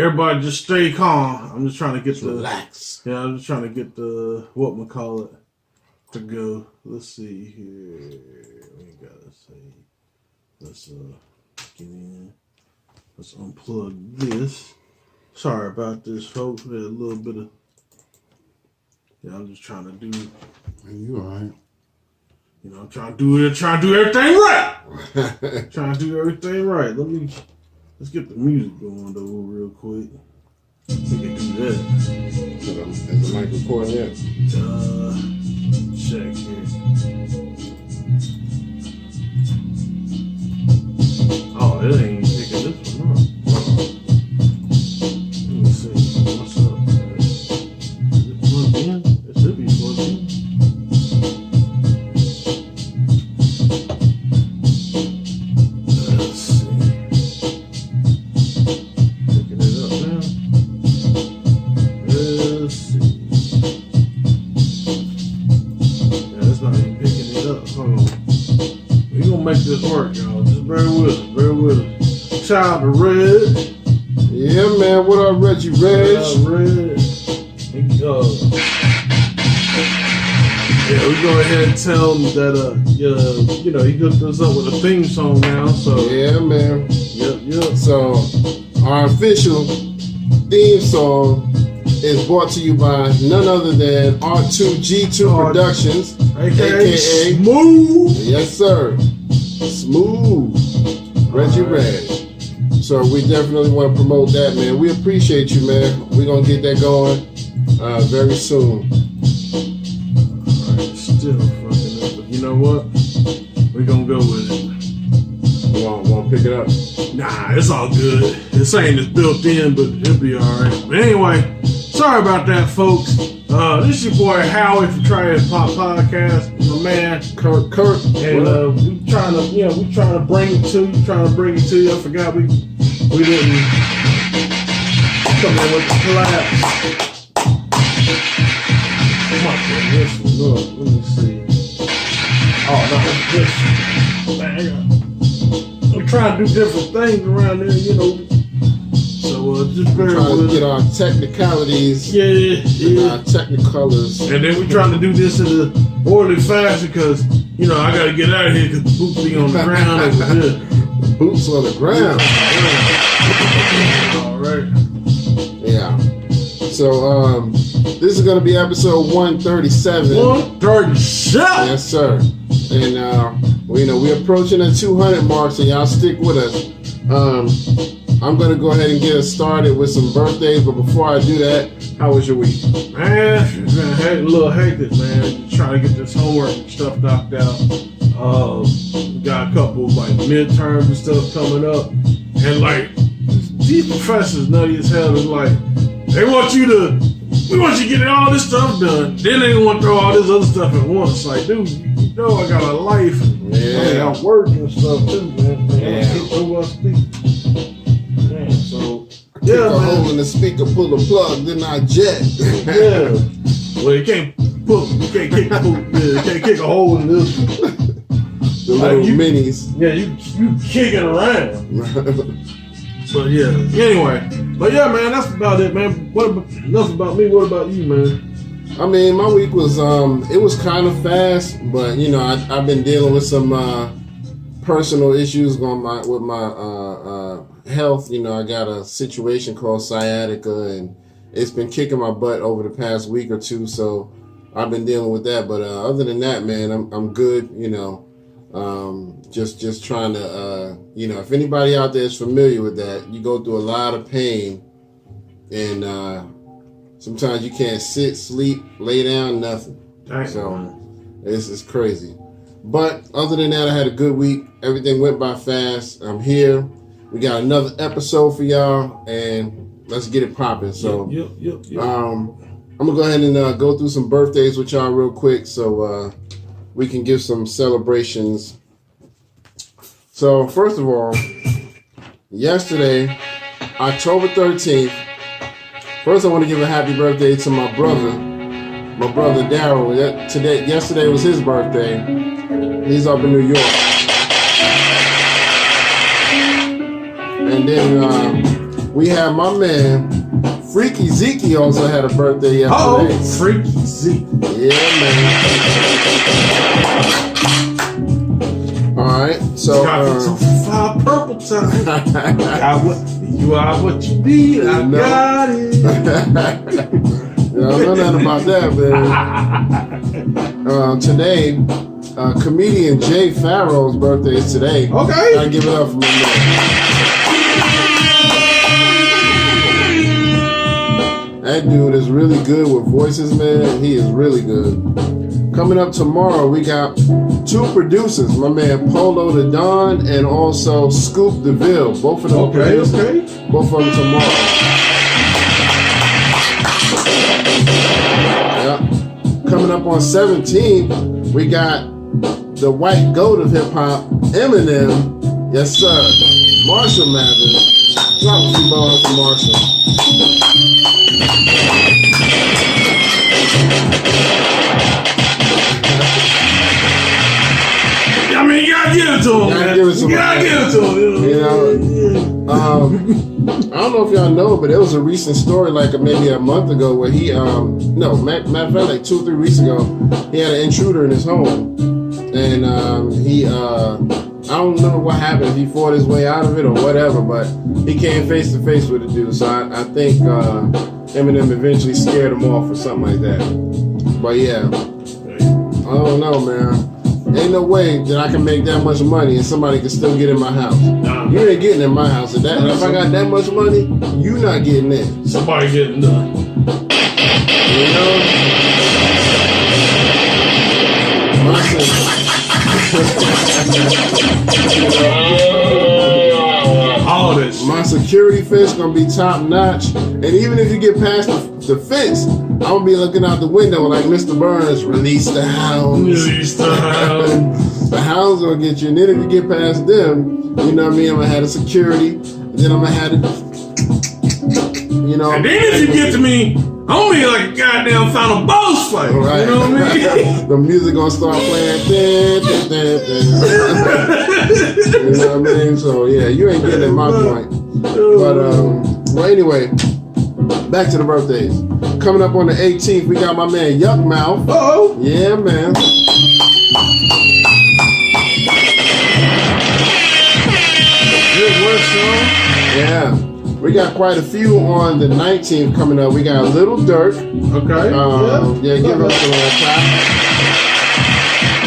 Everybody just stay calm. I'm just trying to get relax. I'm just trying to get the whatchamacallit to go. Let's see here. We gotta say. Let's get in. Let's unplug this. Sorry about this, folks. We had a little bit of. Yeah, I'm just trying to do. You alright? You know, I'm trying to do everything right. Trying to do everything right. Let's get the music going though real quick. We can do that. Is the mic recording yet? Check here. Oh, it ain't picking this one up. Let me see. What's up? Is it plugged in? It should be plugged in. Let's see. Picking it up now. Let's see. Yeah, it's not even picking it up. Hold on. We gonna make this work, y'all. Just bear with us. Bear with us. Shout out to Red. Yeah, man. What up, Reggie Reg? Red. Yeah, we go ahead and tell him that you know, he hooked us up with a theme song now. So yeah, man. Yep. So our official theme song is brought to you by none other than R2G2 Productions, aka Smooth. Yes, sir. Smooth. Reggie Reg. So we definitely want to promote that, man. We appreciate you, man. We're gonna get that going very soon. Alright, still fucking up, but you know what? We're gonna go with it. You want to pick it up? Nah, it's all good. This ain't as built in, but it'll be alright. But anyway, sorry about that, folks. This is your boy Howie from Thhp Podcast. My man Kurt, and we trying to bring it to you. I forgot we didn't come in with the collapse. Come on, this one. Look, let me see. Oh no, this. We're trying to do different things around there, you know. So just bear with us. Trying to get our technicalities. Yeah. Our technicolors. And then we're trying to do this in an orderly fashion because, you know, I got to get out of here because the boots be on the ground over here. Boots on the ground. All right. Yeah. So this is gonna be episode 137. 137. Yes, sir. And we're approaching the 200 mark, so y'all stick with us. I'm gonna go ahead and get us started with some birthdays, but before I do that, how was your week? Man, it's been a little hectic, man. Just trying to get this homework and stuff knocked out. We got a couple like midterms and stuff coming up, and like these professors nutty as hell. Is like we want you to get all this stuff done. Then they want to throw all this other stuff at once. Like, dude, you know I got a life. And I work and stuff too, man. Yeah. So Kick a hole in the speaker, pull the plug, then I jet. Yeah. Well, you can't kick a hole in this. The little minis. Yeah, you kicking around. But yeah. Anyway. But yeah, man, that's about it, man. Enough about me. What about you, man? I mean, my week was it was kind of fast, but you know, I've been dealing with some personal issues with my health. You know, I got a situation called sciatica, and it's been kicking my butt over the past week or two. So I've been dealing with that. But other than that, man, I'm good. You know, just trying to you know, if anybody out there is familiar with that, you go through a lot of pain, and sometimes you can't sit, sleep, lay down, nothing. Dang. So it's crazy. But other than that, I had a good week. Everything went by fast. I'm here. We got another episode for y'all, and let's get it popping. So, yep. I'm gonna go ahead and go through some birthdays with y'all real quick, so we can give some celebrations. So, first of all, yesterday, October 13th. First, I want to give a happy birthday to my brother Daryl. Yesterday was his birthday. He's up in New York. And then we have my man Freaky Zeke also had a birthday yesterday. Oh, Freaky Zeke. Yeah, man. All right, so got purple time. You are what you need. I got it. I don't know nothing about that, man. Today, comedian Jay Farrow's birthday is today. Okay. Gotta give it up for my man. That dude is really good with voices, man. He is really good. Coming up tomorrow, we got two producers, my man Polo the Don and also Scoop DeVille. Both of them producers. Both of them tomorrow. Yeah. Coming up on 17th, we got the white goat of hip hop, Eminem. Yes, sir. Marshall Mathers. Drop a few bars for Marshall. I mean, you gotta give it to him, man. You gotta give it to him. You know, I don't know if y'all know, but there was a recent story, like maybe a month ago, where he, matter of fact, like 2 or 3 weeks ago, he had an intruder in his home, and I don't remember what happened, if he fought his way out of it or whatever, but he came face to face with the dude. So I think Eminem eventually scared him off or something like that. But yeah, I don't know, man. Ain't no way that I can make that much money and somebody can still get in my house. You ain't getting in my house. If I got that much money, you not getting in. Somebody getting done. You know? All this. My security fence gonna be top notch, and even if you get past the fence, I'm gonna be looking out the window like Mr. Burns, release the hounds. Release the hounds. The hounds gonna get you, and then if you get past them, you know what I mean. I'm gonna have the security, and then I'm gonna have the, you know. And then if you get to me, I'm gonna be like a goddamn final boss fight. Right. You know what I mean? The music gonna start playing. You know what I mean? So yeah, you ain't getting at my point. But well, anyway, back to the birthdays. Coming up on the 18th, we got my man Yuck Mouth. Uh-oh. Yeah, man. Good work, Sean. Yeah. We got quite a few on the 19th coming up. We got Little Dirk. Okay. Yeah, give us a little clap.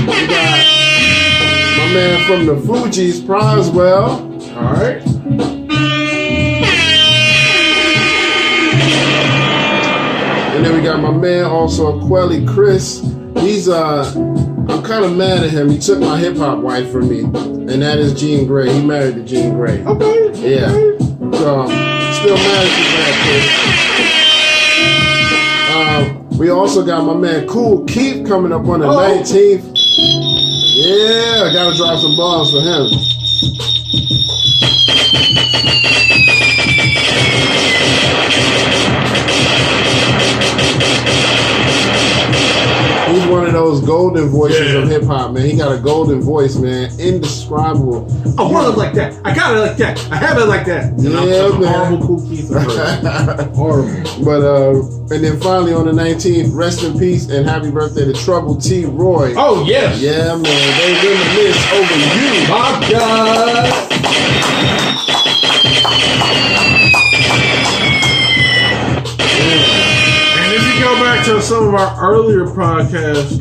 We got my man from the Fugees, Proswell. All right. And then we got my man also Quelly Chris. He's I'm kind of mad at him. He took my hip hop wife from me, and that is Jean Grey. He married to Jean Grey. Okay. Yeah. So still mad at you, Chris. We also got my man Cool Keith coming up on the 19th. Yeah, I gotta drop some balls for him. He's one of those golden voices of hip hop, man. He got a golden voice, man. Indescribable. I want it like that. I got it like that. I have it like that. Yeah, man. Horrible Cool Keith. Horrible. But and then finally on the 19th, rest in peace and happy birthday to Trouble T. Roy. Oh yes. Yeah, man. They reminisce over you. My God. Go back to some of our earlier podcasts.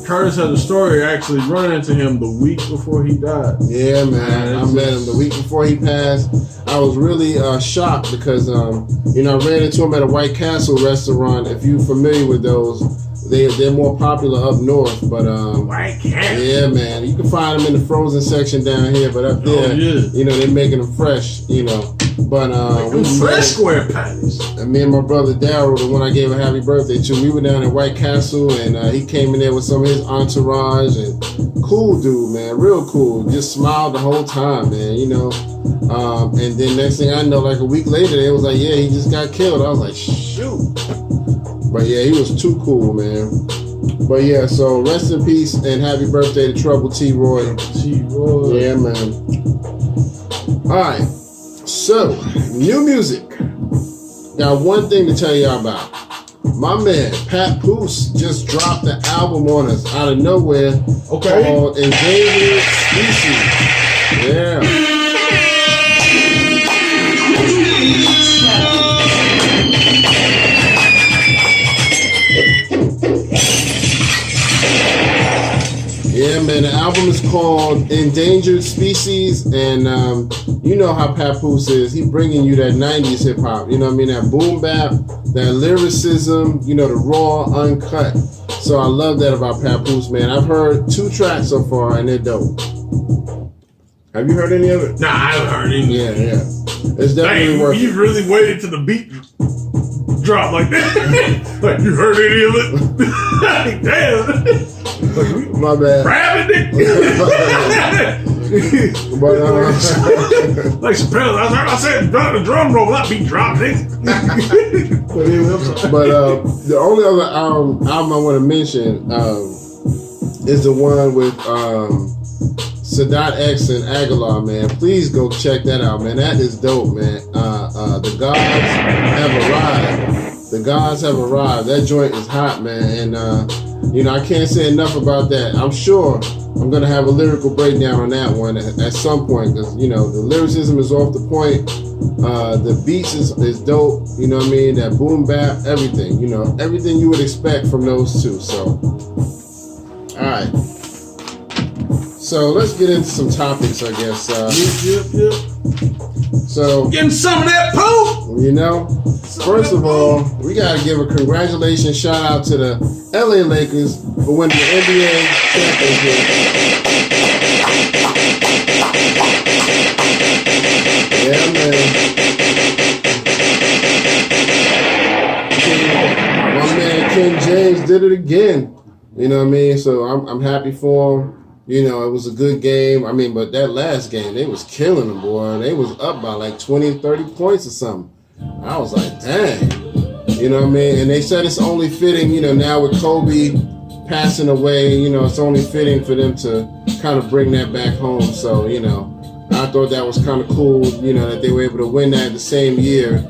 Curtis had a story actually running into him the week before he died. Yeah, man. I met him the week before he passed. I was really shocked because, I ran into him at a White Castle restaurant. If you're familiar with those, they're more popular up north. But White Castle. Yeah, man. You can find them in the frozen section down here, but up there, they're making them fresh. But fresh square patties. And me and my brother Daryl, the one I gave a happy birthday to, we were down at White Castle, and he came in there with some of his entourage, and cool dude, man, real cool. Just smiled the whole time, man. And then next thing I know, like a week later, they was like, yeah, he just got killed. I was like, shoot. But yeah, he was too cool, man. But yeah, so rest in peace and happy birthday to Trouble T. Roy. T. Roy. Yeah, man. All right. So, new music. Got one thing to tell y'all about. My man, Pat Poose, just dropped the album on us out of nowhere. Okay. Called Endangered Species. Yeah. Yeah, man, the album is called Endangered Species, and you know how Papoose is. He bringing you that 90s hip-hop, you know what I mean? That boom bap, that lyricism, you know, the raw, uncut. So I love that about Papoose, man. I've heard 2 tracks so far, and they're dope. Have you heard any of it? Nah, I haven't heard any. Yeah. It's definitely worth it. You really waited till the beat drop like that? Like, you heard any of it? Damn. My bad. Grabbing it. But like Chappelle, I said the drum roll, not beat drop, nigga. But the only other album I want to mention is the one with Sadat X and Aguilar, man. Please go check that out, man. That is dope, man. The gods have arrived. The gods have arrived. That joint is hot, man. And you know, I can't say enough about that. I'm sure I'm gonna have a lyrical breakdown on that one at some point, because you know the lyricism is off the point. The beats is dope. You know what I mean? That boom bap, everything. You know, everything you would expect from those two. So, all right. So let's get into some topics, I guess. Yep. So getting some of that poop. You know, first of all, we gotta give a congratulations shout out to the LA Lakers for winning the NBA championship. Yeah, man. My man King James did it again. You know what I mean? So I'm happy for him. You know, it was a good game. I mean, but that last game, they was killing them, boy. They was up by like 20, 30 points or something. I was like, dang. You know what I mean? And they said it's only fitting, you know, now with Kobe passing away, you know, it's only fitting for them to kind of bring that back home. So, you know, I thought that was kind of cool, you know, that they were able to win that the same year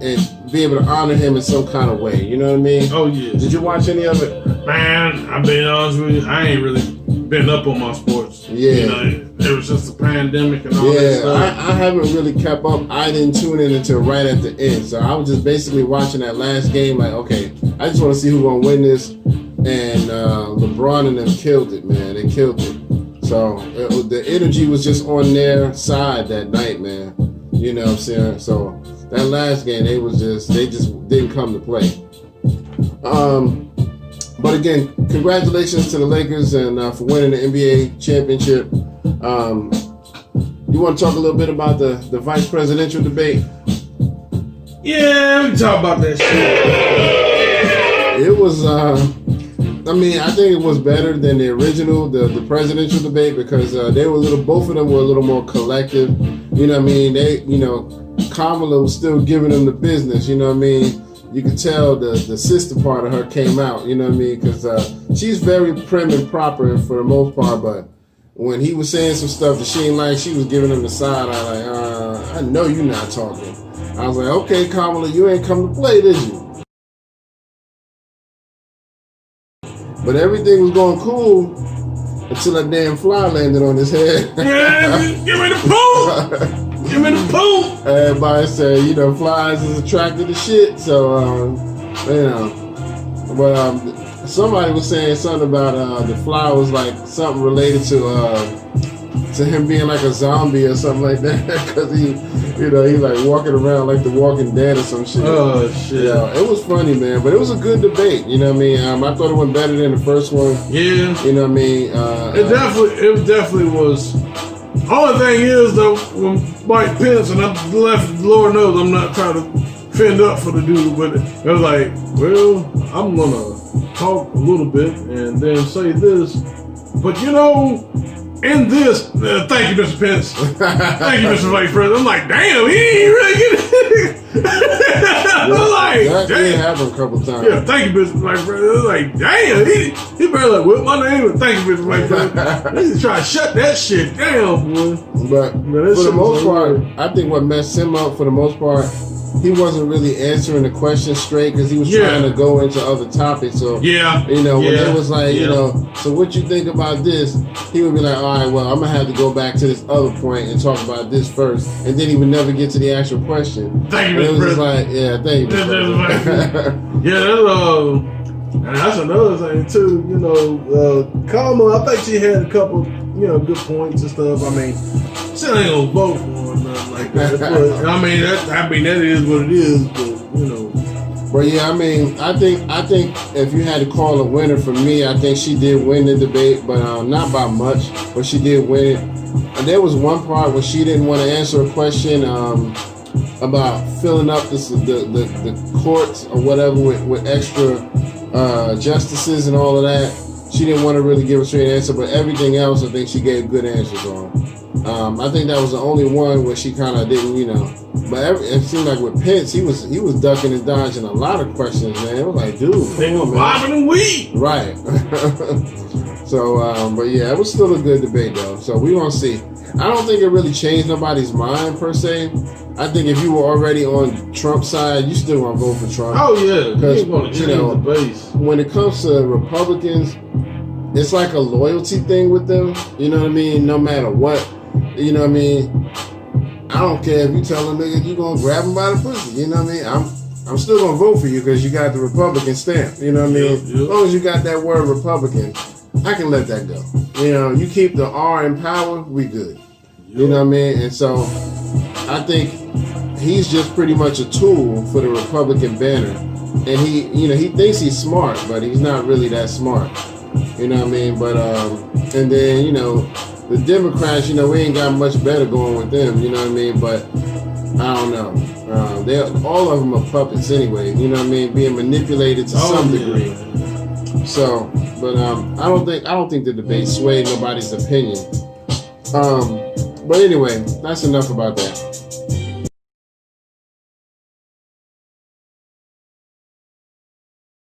and be able to honor him in some kind of way. You know what I mean? Oh, yeah. Did you watch any of it? Man, I'll be honest with you, I ain't really been up on my sports. Yeah. You know, there was just a pandemic and all that Yeah, stuff. I haven't really kept up. I didn't tune in until right at the end. So I was just basically watching that last game like, okay, I just want to see who's going to win this. And LeBron and them killed it, man. They killed it. So the energy was just on their side that night, man. You know what I'm saying? So that last game, they just didn't come to play. But again, congratulations to the Lakers and for winning the NBA championship. You want to talk a little bit about the vice presidential debate? Yeah, we can talk about that shit. It was, I mean, I think it was better than the original, the presidential debate, because both of them were a little more collective. You know what I mean? Kamala was still giving them the business, you know what I mean? You could tell the sister part of her came out, you know what I mean? Because she's very prim and proper for the most part, but when he was saying some stuff that she ain't like, she was giving him the side eye like, I know you're not talking. I was like, okay, Kamala, you ain't come to play, did you? But everything was going cool until that damn fly landed on his head. Yeah, give me the poop! Give me the poop! Everybody said, you know, flies is attracted to shit, so, you know. But somebody was saying something about the fly was like something related to him being like a zombie or something like that, because he like walking around like the Walking Dead or some shit. Oh shit! Yeah, it was funny, man, but it was a good debate. You know what I mean? I thought it went better than the first one. Yeah. You know what I mean? It definitely was. Only thing is though, when Mike Pence and I left, Lord knows I'm not trying to fend up for the dude, but it was like, well, I'm gonna talk a little bit and then say this, but you know. In this, thank you, Mr. Pence. Thank you, Mr. Vice President. I'm like, damn, he ain't really getting it. I'm like, like, that did damn. happen a couple times. Yeah, thank you, Mr. Black President. It was like, damn, he better like, what my name is? Thank you, Mr. Black President. They just try to shut that shit down, boy. But Man, for the most part, weird. I think what messed him up for the most part, he wasn't really answering the question straight because he was trying to go into other topics. So Yeah. you know, when Yeah. it was like, Yeah. you know, so what you think about this? He would be like, all right, well, I'm gonna have to go back to this other point and talk about this first, and then he would never get to the actual question. Thank you, And it Mr. was just President. like, yeah, thank you, Mr. President. Yeah, and that's another thing too. You know, Kamala, I think she had a couple, you know, good points and stuff. I mean, she ain't gonna vote for her or nothing like that. But, I mean, that is what it is. But you know, But yeah, I mean, I think if you had to call a winner for me, I think she did win the debate, but not by much. But she did win it. And there was one part where she didn't want to answer a question about filling up the courts or whatever with extra justices and all of that. She didn't want to really give a straight answer, but everything else, I think she gave good answers on. I think that was the only one where she kind of didn't, you know. But it seemed like with Pence, he was ducking and dodging a lot of questions, man. It was like, dude, they were bobbing and weed. right. So, but yeah, it was still a good debate though. So we gonna see. I don't think it really changed nobody's mind per se. I think if you were already on Trump's side, you still gonna vote for Trump. Oh yeah, Because, he's gonna change the base. When it comes to Republicans, it's like a loyalty thing with them. You know what I mean? No matter what, you know what I mean? I don't care if you tell a nigga you gonna grab him by the pussy. You know what I mean? I'm still gonna vote for you because you got the Republican stamp. You know what I mean? Yeah. As long as you got that word Republican, I can let that go. You know, you keep the R in power, we good. You know what I mean? And so I think he's just pretty much a tool for the Republican banner. And he thinks he's smart, but he's not really that smart. You know what I mean? But and then, you know, the Democrats, you know, we ain't got much better going with them, you know what I mean? But I don't know. They all of them are puppets anyway, you know what I mean? Being manipulated to some degree. So, but I don't think the debate swayed nobody's opinion. But anyway, that's enough about that.